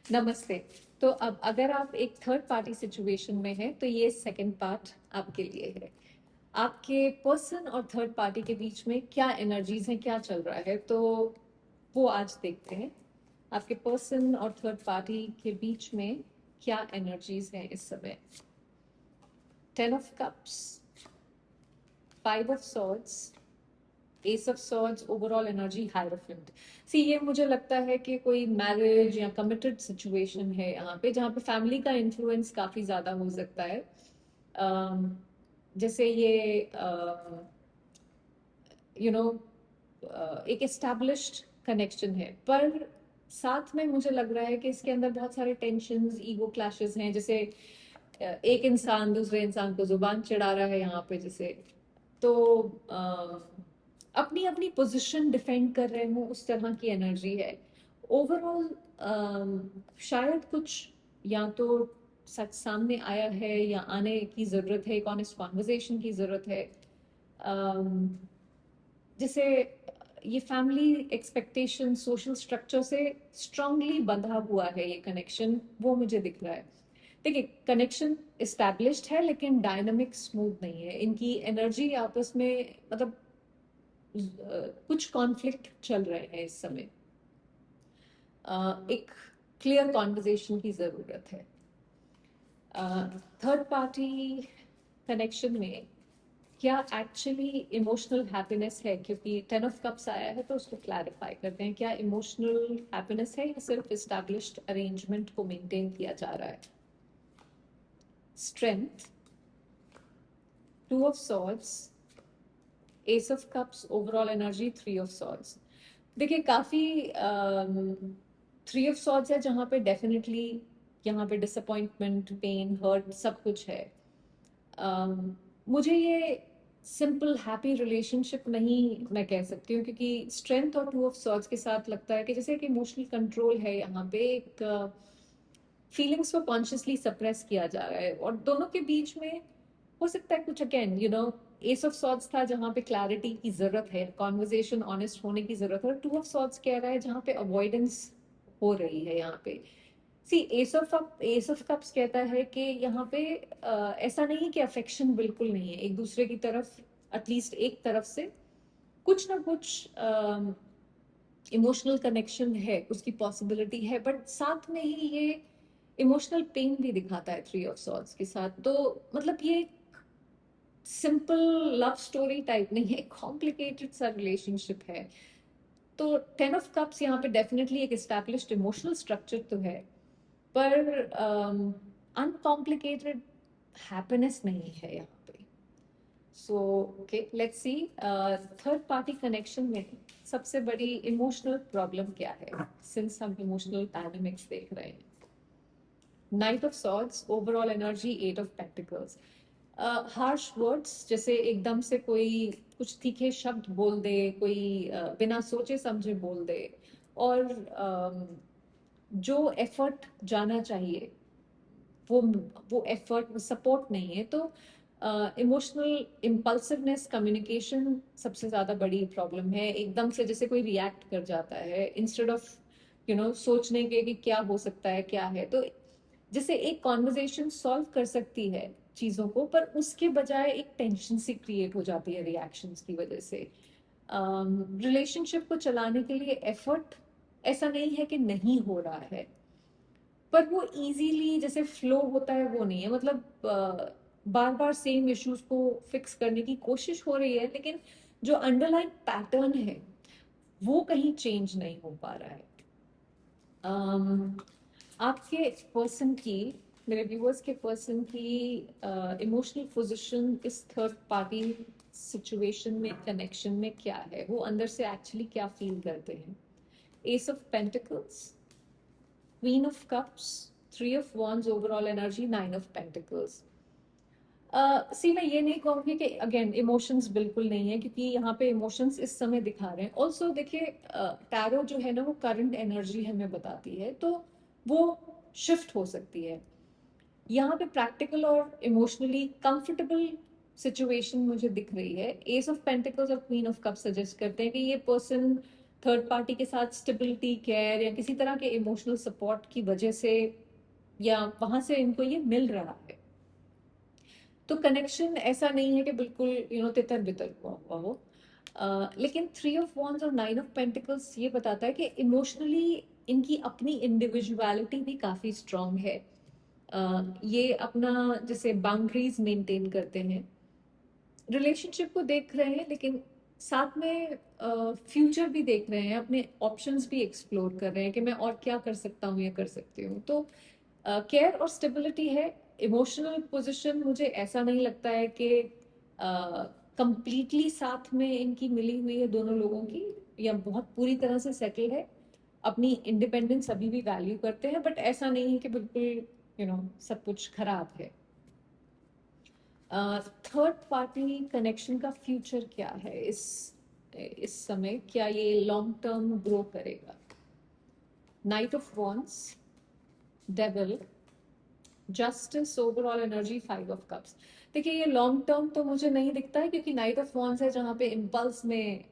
नमस्ते। तो अब अगर आप एक थर्ड पार्टी सिचुएशन में हैं तो ये सेकंड पार्ट आपके लिए है। आपके पर्सन और थर्ड पार्टी के बीच में क्या एनर्जीज हैं, क्या चल रहा है, तो वो आज देखते हैं। आपके पर्सन और थर्ड पार्टी के बीच में क्या एनर्जीज हैं इस समय। 10 of cups, 5 of swords, ace of swords, overall energy hierophant. See ये मुझे लगता है कि कोई मैरिज या कमिटेड सिचुएशन है यहाँ पे, जहाँ पे फैमिली का इन्फ्लुएंस काफी ज्यादा हो सकता है। जैसे ये यू नो एक एस्टैब्लिश्ड कनेक्शन है, पर साथ में मुझे लग रहा है कि इसके अंदर बहुत सारे टेंशन्स, ईगो क्लैशेस हैं। जैसे एक इंसान दूसरे इंसान को जुबान चढ़ा रहा है यहाँ पे, जैसे तो अपनी अपनी पोजीशन डिफेंड कर रहे हो, उस तरह की एनर्जी है। ओवरऑल शायद कुछ या तो सच सामने आया है या आने की जरूरत है, एक ऑनेस्ट कॉन्वर्जेशन की जरूरत है। जैसे ये फैमिली एक्सपेक्टेशन, सोशल स्ट्रक्चर से स्ट्रांगली बंधा हुआ है ये कनेक्शन, वो मुझे दिख रहा है। देखिए, कनेक्शन इस्टेब्लिश्ड है लेकिन डायनामिक स्मूथ नहीं है। इनकी एनर्जी आपस में, मतलब कुछ कॉन्फ्लिक्ट चल रहे हैं इस समय। एक क्लियर कॉन्वर्जेशन की जरूरत है। थर्ड पार्टी कनेक्शन में क्या एक्चुअली इमोशनल हैप्पीनेस है, क्योंकि 10 of cups आया है तो उसको क्लैरिफाई करते हैं। क्या इमोशनल हैप्पीनेस है या सिर्फ इस्टेब्लिश्ड अरेंजमेंट को मेंटेन किया जा रहा है। Strength, 2 of swords, ace of cups, overall energy 3 of swords। देखिए, काफी 3 of swords है जहाँ पे डेफिनेटली यहाँ पे डिसअपॉइंटमेंट, पेन, हर्ट सब कुछ है। मुझे ये सिंपल हैप्पी रिलेशनशिप नहीं मैं कह सकती हूँ, क्योंकि स्ट्रेंथ और 2 of swords के साथ लगता है कि जैसे एक इमोशनल कंट्रोल है यहाँ पे, एक फीलिंग्स को कॉन्शियसली सप्रेस किया जा रहा है, और दोनों के बीच में हो सकता है कुछ, अगेन एस ऑफ सॉर्ड्स था जहाँ पे क्लैरिटी की जरूरत है, कॉन्वर्जेशन ऑनेस्ट होने की जरूरत है, और 2 of swords कह रहा है जहाँ पे अवॉइडेंस हो रही है यहाँ पे। सी एस ऑफ कप्स कहता है कि यहाँ पे ऐसा नहीं कि अफेक्शन बिल्कुल नहीं है एक दूसरे की तरफ, एटलीस्ट एक तरफ से कुछ ना कुछ इमोशनल कनेक्शन है, उसकी पॉसिबिलिटी है, बट साथ में ही ये इमोशनल पेन भी दिखाता है 3 of swords के साथ। तो मतलब ये सिंपल लव स्टोरी टाइप नहीं है, कॉम्प्लिकेटेड सा रिलेशनशिप है। तो 10 of cups यहाँ पे डेफिनेटली एक एस्टैब्लिश्ड इमोशनल स्ट्रक्चर तो है, पर अनकॉम्प्लिकेटेड हैप्पीनेस नहीं है यहाँ पे। So okay, let's see third party connection में सबसे बड़ी इमोशनल प्रॉब्लम क्या है, सिंस हम इमोशनल डायनामिक्स देख रहे हैं। Night of swords, overall energy 8 of Pentacles। Harsh words, जैसे एकदम से कोई कुछ तीखे शब्द बोल दे, कोई बिना सोचे समझे बोल दे, और जो एफर्ट जाना चाहिए वो वो एफर्ट, सपोर्ट नहीं है। तो इमोशनल इम्पल्सिवनेस, कम्युनिकेशन सबसे ज्यादा बड़ी प्रॉब्लम है। एकदम से जैसे कोई रिएक्ट कर जाता है इंस्टेड ऑफ सोचने के कि क्या हो सकता है, क्या है। तो जैसे एक कॉन्वर्जेशन सॉल्व कर सकती है चीजों को, पर उसके बजाय एक टेंशन सी क्रिएट हो जाती है रिएक्शंस की वजह से। रिलेशनशिप को चलाने के लिए एफर्ट ऐसा नहीं है कि नहीं हो रहा है, पर वो इजीली जैसे फ्लो होता है वो नहीं है। मतलब बार बार सेम इश्यूज को फिक्स करने की कोशिश हो रही है, लेकिन जो अंडरलाइन पैटर्न है वो कहीं चेंज नहीं हो पा रहा है। आपके पर्सन की, मेरे व्यूअर्स के पर्सन की इमोशनल पोजीशन इस थर्ड पार्टी सिचुएशन में, कनेक्शन में क्या है, वो अंदर से एक्चुअली क्या फील करते हैं। S of pentacles, queen of cups, 3 of Wands, overall energy 9 of Pentacles। सी मैं ये नहीं कहूंगी कि अगेन इमोशंस बिल्कुल नहीं है, क्योंकि यहाँ पे इमोशंस इस समय दिखा रहे हैं। ऑल्सो देखिए, टैरो जो है ना वो करंट एनर्जी हमें बताती है, तो वो शिफ्ट हो सकती है। यहाँ पे प्रैक्टिकल और इमोशनली कंफर्टेबल सिचुएशन मुझे दिख रही है। एस ऑफ पेंटिकल्स और क्वीन ऑफ कप सजेस्ट करते हैं कि ये पर्सन थर्ड पार्टी के साथ स्टेबिलिटी, केयर या किसी तरह के इमोशनल सपोर्ट की वजह से या वहां से इनको ये मिल रहा है। तो कनेक्शन ऐसा नहीं है कि बिल्कुल तितर बितर हुआ हो। लेकिन 3 ऑफ वॉन्ड्स और 9 ऑफ पेंटिकल्स ये बताता है कि इमोशनली इनकी अपनी इंडिविजुअलिटी भी काफी स्ट्रांग है। ये अपना जैसे बाउंड्रीज मेंटेन करते हैं, रिलेशनशिप को देख रहे हैं, लेकिन साथ में फ्यूचर भी देख रहे हैं, अपने ऑप्शंस भी एक्सप्लोर कर रहे हैं कि मैं और क्या कर सकता हूँ या कर सकती हूँ। तो केयर और स्टेबिलिटी है। इमोशनल पोजीशन मुझे ऐसा नहीं लगता है कि कंप्लीटली साथ में इनकी मिली हुई है दोनों लोगों की, या बहुत पूरी तरह से सेटल है। अपनी इंडिपेंडेंस अभी भी वैल्यू करते हैं, बट ऐसा नहीं है कि बिल्कुल सब कुछ खराब है। थर्ड पार्टी कनेक्शन का फ्यूचर क्या है इस समय? क्या ये लॉन्ग टर्म ग्रो करेगा? Night of wands, devil, justice, overall energy, 5 of cups. देखिए ये लॉन्ग टर्म तो मुझे नहीं दिखता है, क्योंकि नाइट ऑफ वॉन्ड्स है जहाँ पे इम्पल्स में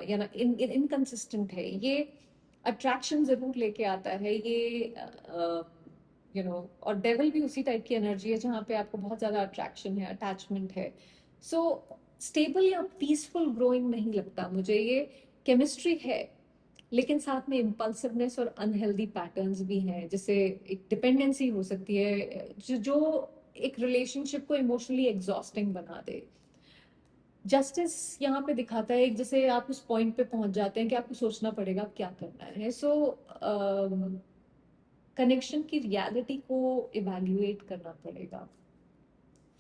या ना इनकंसिस्टेंट है। ये अट्रैक्शन जरूर लेके आता है ये, और डेविल भी उसी टाइप की एनर्जी है जहाँ पे आपको बहुत ज्यादा अट्रैक्शन है, अटैचमेंट है। सो स्टेबल या पीसफुल ग्रोइंग नहीं लगता मुझे ये। केमिस्ट्री है, लेकिन साथ में इम्पल्सिवनेस और अनहेल्दी पैटर्न्स भी हैं, जैसे एक डिपेंडेंसी हो सकती है जो एक रिलेशनशिप को इमोशनली एग्जॉस्टिंग बना दे। जस्टिस यहाँ पे दिखाता है एक, जैसे आप उस पॉइंट पे पहुंच जाते हैं कि आपको सोचना पड़ेगा आप क्या करना है। सो कनेक्शन की रियलिटी को इवैल्यूएट करना पड़ेगा।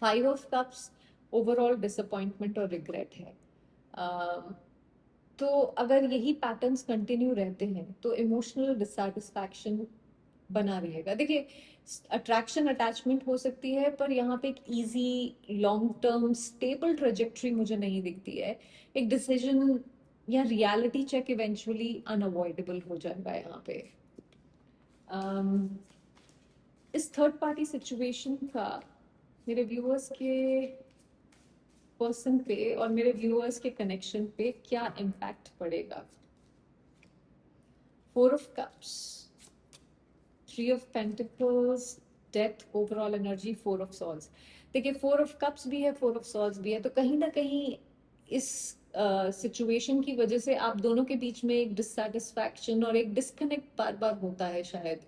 5 ऑफ कप्स ओवरऑल डिसअपॉइंटमेंट और रिग्रेट है। तो अगर यही पैटर्न्स कंटिन्यू रहते हैं तो इमोशनल डिससैटिस्फैक्शन बना रहेगा। देखिए अट्रैक्शन अटैचमेंट हो सकती है, पर यहाँ पे एक easy long term stable trajectory मुझे नहीं दिखती है। एक डिसीजन या रियलिटी चेक इवेंचुअली अनअवॉइडेबल हो जाएगा यहाँ पे। इस थर्ड पार्टी सिचुएशन का मेरे व्यूअर्स के पर्सन पे और मेरे व्यूअर्स के कनेक्शन पे क्या इम्पैक्ट पड़ेगा? 4 of cups, 3 of pentacles, death, overall energy, 4 of swords. देखिए 4 ऑफ कप्स भी है, 4 ऑफ सॉर्ड्स भी है, तो कहीं ना कहीं इस सिचुएशन की वजह से आप दोनों के बीच में एक डिससैटिस्फैक्शन और एक डिस्कनेक्ट बार बार होता है शायद।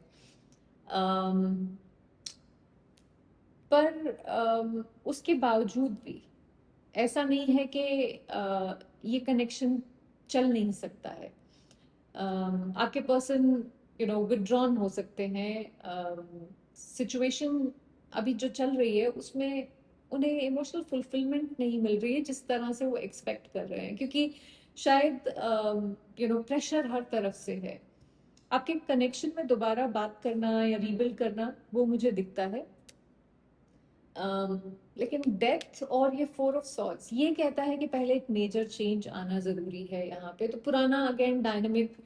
पर उसके बावजूद भी ऐसा नहीं है कि ये कनेक्शन चल नहीं सकता है। आपके पर्सन विड्रॉन हो सकते हैं। सिचुएशन अभी जो चल रही है उसमें उन्हें इमोशनल फुलफिलमेंट नहीं मिल रही है जिस तरह से वो एक्सपेक्ट कर रहे हैं, क्योंकि शायद प्रेशर हर तरफ से है। आपके कनेक्शन में दोबारा बात करना या रीबिल्ड करना वो मुझे दिखता है। लेकिन डेथ और ये 4 ऑफ सॉर्ड्स ये कहता है कि पहले एक मेजर चेंज आना जरूरी है यहाँ पे। तो पुराना अगेन डायनामिक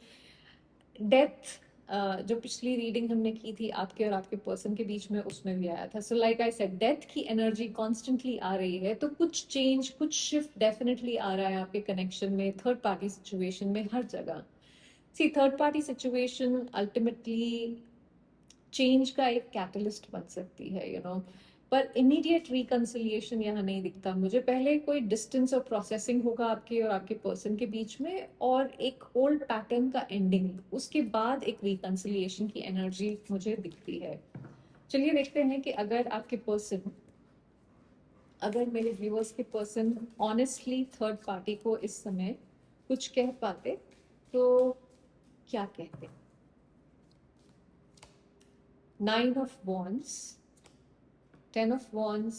डेथ जो पिछली रीडिंग हमने की थी आपके और आपके पर्सन के बीच में, उसमें भी आया था। So like I said, death की एनर्जी कॉन्स्टेंटली आ रही है, तो कुछ चेंज, कुछ शिफ्ट डेफिनेटली आ रहा है आपके कनेक्शन में, थर्ड पार्टी सिचुएशन में, हर जगह। See third party situation ultimately change का एक कैटलिस्ट बन सकती है पर इमीडिएट रिकंसिलिएशन यहाँ नहीं दिखता मुझे। पहले कोई डिस्टेंस और प्रोसेसिंग होगा आपके और आपके पर्सन के बीच में, और एक ओल्ड पैटर्न का एंडिंग, उसके बाद एक रिकंसिलिएशन की एनर्जी मुझे दिखती है। चलिए देखते हैं कि अगर आपके पर्सन, अगर मेरे व्यूअर्स के पर्सन ऑनेस्टली थर्ड पार्टी को इस समय कुछ कह पाते तो क्या कहते? 9 of wands, 10 of wands,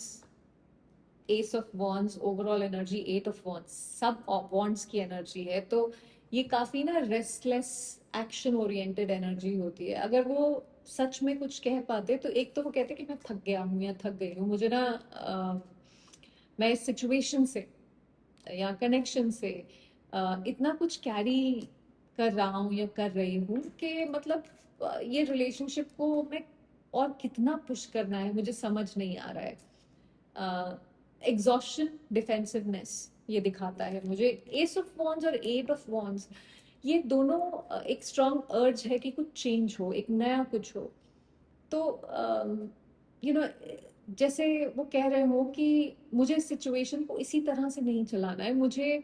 S of wands, overall energy 8 of wands, सब वॉन्ड्स की एनर्जी है। तो ये काफी ना रेस्टलेस, एक्शन ओरिएंटेड एनर्जी होती है। अगर वो सच में कुछ कह पाते तो एक तो वो कहते कि मैं थक गया हूँ या थक गई हूँ, मुझे ना मैं इस सिचुएशन से या कनेक्शन से इतना कुछ कैरी कर रहा हूँ या कर रही हूँ कि मतलब ये रिलेशनशिप को मैं और कितना पुश करना है मुझे समझ नहीं आ रहा है। एग्जॉशन, डिफेंसिवनेस ये दिखाता है मुझे। एस ऑफ वॉन्ड्स और 8 ऑफ वॉन्ड्स ये दोनों एक स्ट्रॉन्ग अर्ज है कि कुछ चेंज हो, एक नया कुछ हो। तो यू नो जैसे वो कह रहे हो कि मुझे सिचुएशन को इसी तरह से नहीं चलाना है, मुझे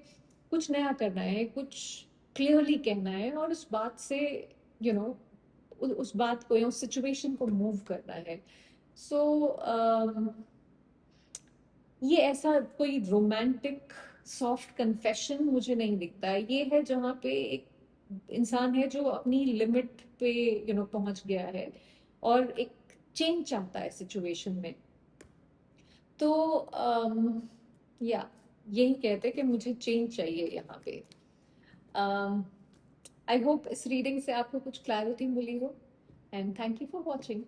कुछ नया करना है, कुछ क्लियरली कहना है और उस बात से यू नो उस बात को या उस सिचुएशन को मूव करना है। सो ये ऐसा कोई रोमांटिक सॉफ्ट कन्फेशन मुझे नहीं दिखता है। ये है जहाँ पे एक इंसान है जो अपनी लिमिट पे पहुंच गया है और एक चेंज चाहता है सिचुएशन में। तो या यही कहते कि मुझे चेंज चाहिए यहाँ पे। आई होप इस रीडिंग से आपको कुछ क्लैरिटी मिली हो, and thank you for watching.